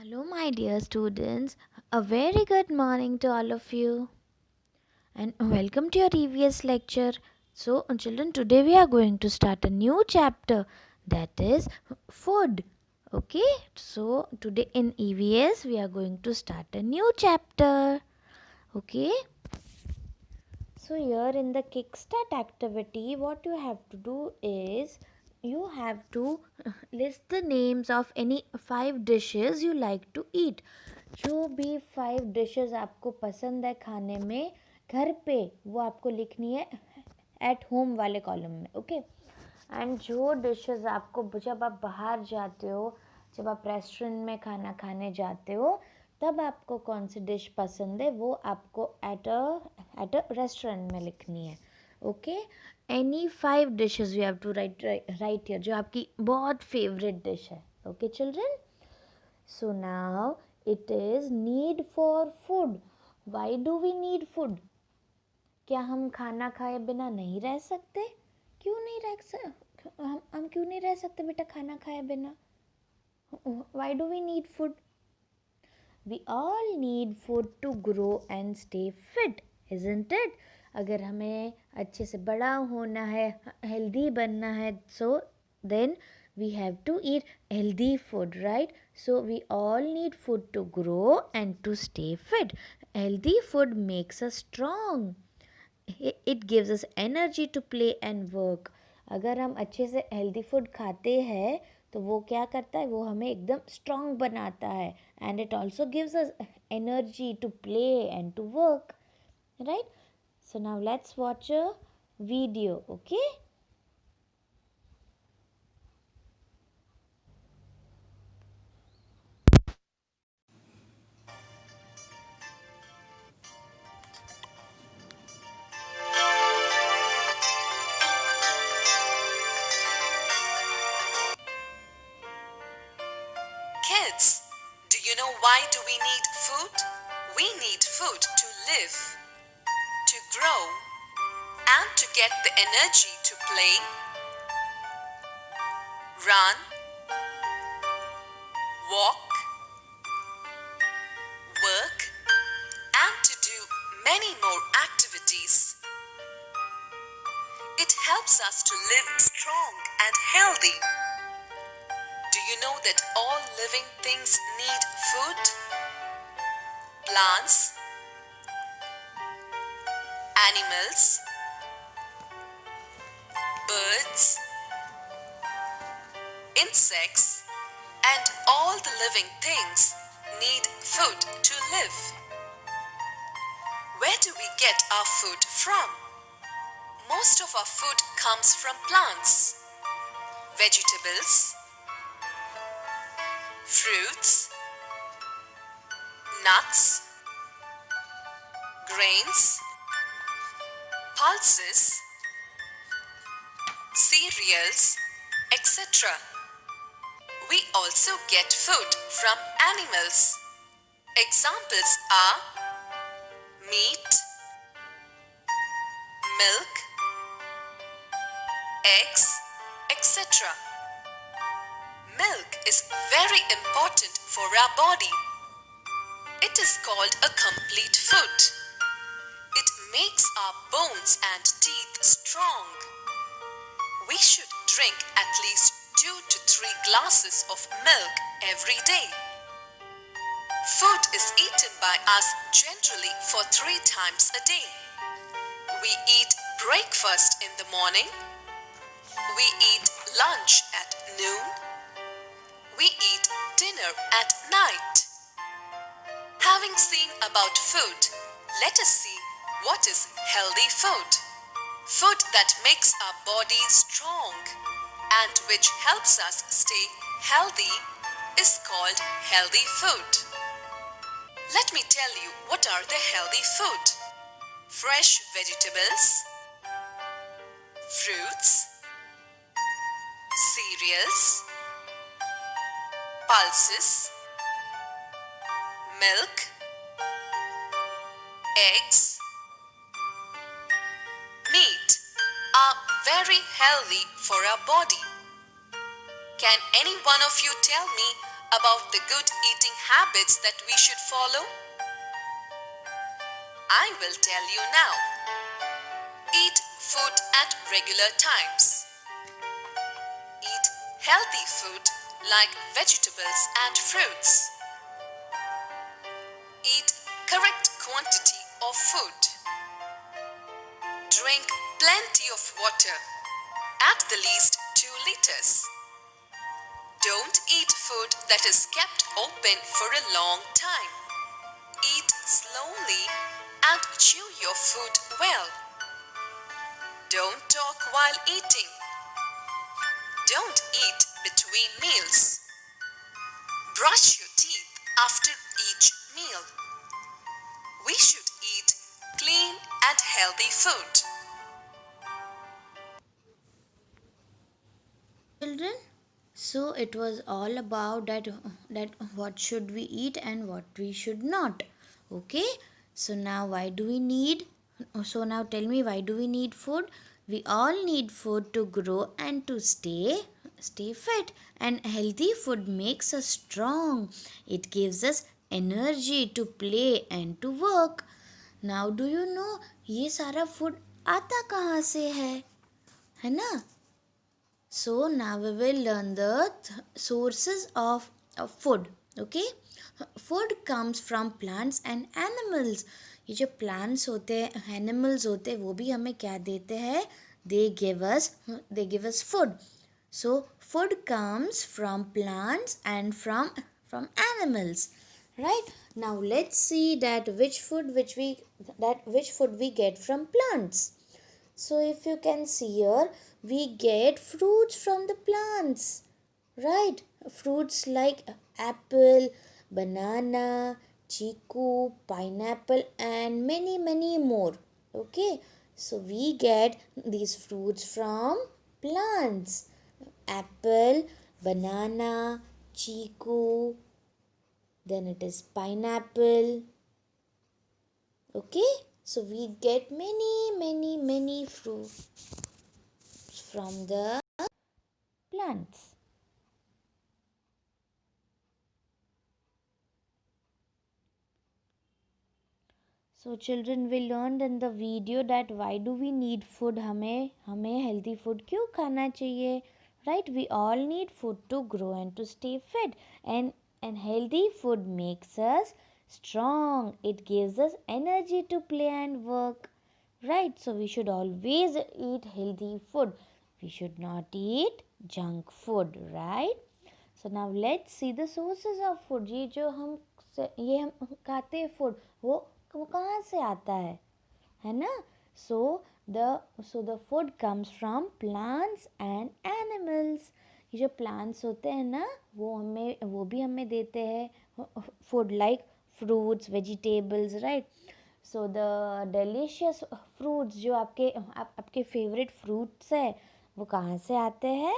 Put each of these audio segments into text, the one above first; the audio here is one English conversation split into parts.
Hello, my dear students. A very good morning to all of you, and welcome to your EVS lecture. So, children, today we are going to start a new chapter, that is food. Okay, so today in EVS we are going to start a new chapter. Okay, so here in the kickstart activity, what you have to do is you have to list the names of any 5 dishes you like to eat. जो भी 5 dishes आपको पसंद है खाने में घर पे, वो आपको लिखनी है एट होम वाले कॉलम में. ओके, एंड जो डिशेस आपको जब आप बाहर जाते हो, जब आप रेस्टोरेंट में खाना खाने जाते हो, तब आपको कौन सी डिश पसंद है वो आपको एट अ रेस्टोरेंट में लिखनी है. Okay, any 5 dishes you have to write here, जो आपकी बहुत फेवरेट डिश है. Okay children, so now it is need for food. Why do we need food? क्या हम खाना खाए बिना नहीं रह सकते? क्यों नहीं रह सकते? हम क्यों नहीं रह सकते बेटा खाना खाए बिना? Why do we need food? We all need food to grow and stay fit, isn't it? अगर हमें अच्छे से बड़ा होना है, हेल्दी बनना है, so then we have to eat healthy food, right? So we all need food to grow and to stay fit. Healthy food makes us strong. It gives us energy to play and work. अगर हम अच्छे से healthy food खाते हैं तो वो क्या करता है, वो हमें एकदम स्ट्रॉन्ग बनाता है. And it also gives us energy to play and to work, right? So now let's watch a video. Okay, Kids, do you know why do we need food? We need food to live, to grow, and to get the energy to play, run, walk, work, and to do many more activities. It helps us to live strong and healthy. Do you know that all living things need food? Plants, animals, birds, insects, and all the living things need food to live. Where do we get our food from? Most of our food comes from plants, vegetables, fruits, nuts, grains, pulses, cereals, etc. We also get food from animals. Examples are meat, milk, eggs, etc. Milk is very important for our body. It is called a complete food. It makes our bones and teeth strong. We should drink at least 2 to 3 glasses of milk every day. Food is eaten by us generally for 3 times a day. We eat breakfast in the morning. We eat lunch at noon. We eat dinner at night. Having seen about food, let us see what is healthy food. Food that makes our body strong and which helps us stay healthy is called healthy food. Let me tell you what are the healthy food. Fresh vegetables, fruits, cereals, pulses, milk, eggs, meat are very healthy for our body. Can any one of you tell me about the good eating habits that we should follow? I will tell you now. Eat food at regular times. Eat healthy food like vegetables and fruits. Eat correct quantity of food. Drink plenty of water, at the least 2 liters. Don't eat food that is kept open for a long time. Eat slowly and chew your food well. Don't talk while eating. Don't eat between meals. Brush your teeth after each meal. We should eat clean and healthy food. Children, so it was all about that what should we eat and what we should not. Okay, so now why do we need, so now tell me, why do we need food? We all need food to grow and to stay fit, and healthy food makes us strong. It gives us energy to play and to work. Now do you know ये सारा food आता कहाँ से है ना? So now we will learn the sources of food. Okay, food comes from plants and animals. ये जो plants होते हैं, animals होते हैं, वो भी हमें क्या देते हैं? They give us food. So food comes from plants and from animals. Right, now let's see that which food we get from plants. So if you can see here, we get fruits from the plants, right? Fruits like apple, banana, chiku, pineapple, and many more. Okay, so we get these fruits from plants. Apple, banana, chiku, then it is pineapple. Okay, so we get many fruits from the plants. So children, we learned in the video that why do we need food, हमें healthy food क्यों खाना चाहिए, right? We all need food to grow and to stay fit, and healthy food makes us strong. It gives us energy to play and work, right? So we should always eat healthy food. We should not eat junk food, right? So now let's see the sources of food. ये हम खाते हैं food, वो कहाँ से आता है ना? So the food comes from plants and animals. ये जो plants होते हैं ना, वो भी हमें देते हैं food like fruits, vegetables, right? So the delicious fruits जो आपके favorite fruits है, वो कहाँ से आते हैं?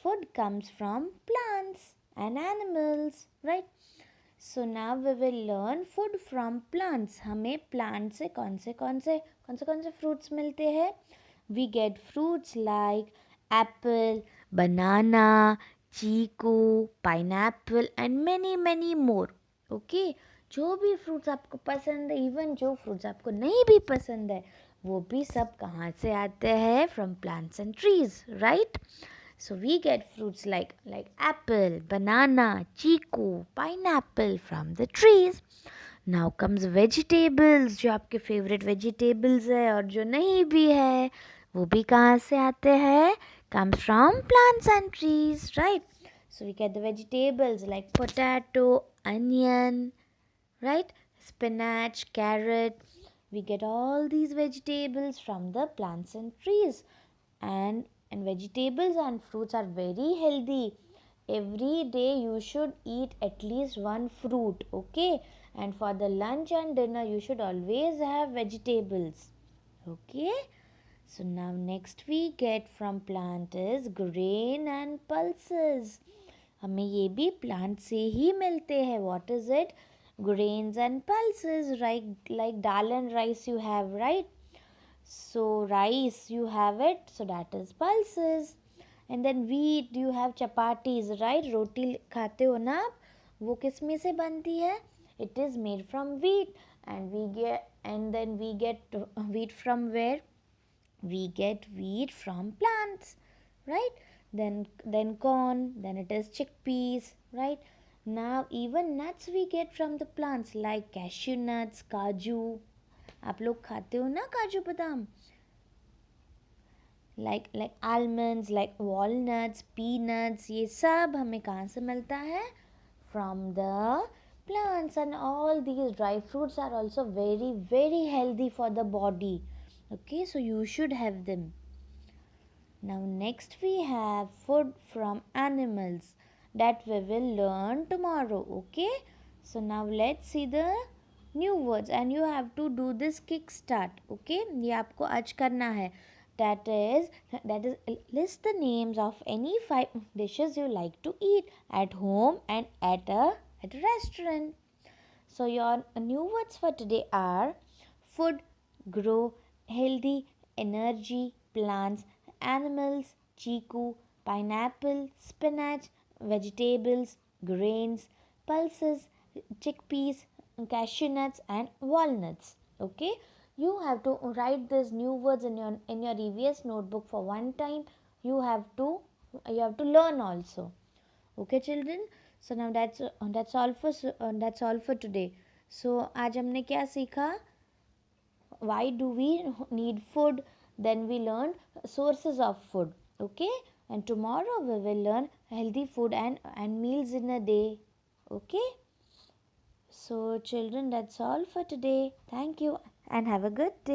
Food comes from plants and animals, right? So now we will learn food from plants. हमें plant से कौन से fruits मिलते हैं? We get fruits like apple, banana, chiku, pineapple and many more. Okay, जो भी fruits आपको पसंद है, even जो fruits आपको नहीं भी पसंद है, वो भी सब कहाँ से आते हैं? From plants and trees, right? So we get fruits like apple, banana, chiku, pineapple from the trees. Now comes vegetables, जो आपके favorite vegetables है और जो नहीं भी है, वो भी कहाँ से आते हैं? Comes from plants and trees, right? So we get the vegetables like potato, onion, right? Spinach, carrot. We get all these vegetables from the plants and trees. And vegetables and fruits are very healthy. Every day you should eat at least one fruit, okay? And for the lunch and dinner you should always have vegetables, okay? So now next we get from plant is grain and pulses. हमें ये भी plant से ही मिलते हैं. What is it? Grains and pulses, right? Like dal and rice you have, right? So rice you have it, so that is pulses. And then wheat, you have chapatis, right? Roti खाते हो ना आप, वो किस में से बनती है? It is made from wheat, and then we get wheat from where? We get wheat from plants, right? Then corn, then it is chickpeas, right? Now even nuts we get from the plants like cashew nuts, kaju. आप लोग खाते हो ना काजू बादाम? like almonds, like walnuts, peanuts, ये सब हमें कहाँ से मिलता है? From the plants. And all these dry fruits are also very very healthy for the body. Okay, so you should have them. Now next we have food from animals that we will learn tomorrow. Okay, so now let's see the new words, and you have to do this kickstart. Okay, ये आपको आज करना है. That is list the names of any 5 dishes you like to eat at home and at a restaurant. So your new words for today are food, grow, healthy, energy, plants, animals, chiku, pineapple, spinach, vegetables, grains, pulses, chickpeas, cashew nuts, and walnuts. Okay, you have to write these new words in your EVS notebook for one time. You have to learn also. Okay children, so now that's all for today. So आज हमने क्या सीखा? Why do we need food? Then we learned sources of food. Okay, and tomorrow we will learn healthy food and meals in a day. Okay, so children, that's all for today. Thank you and have a good day.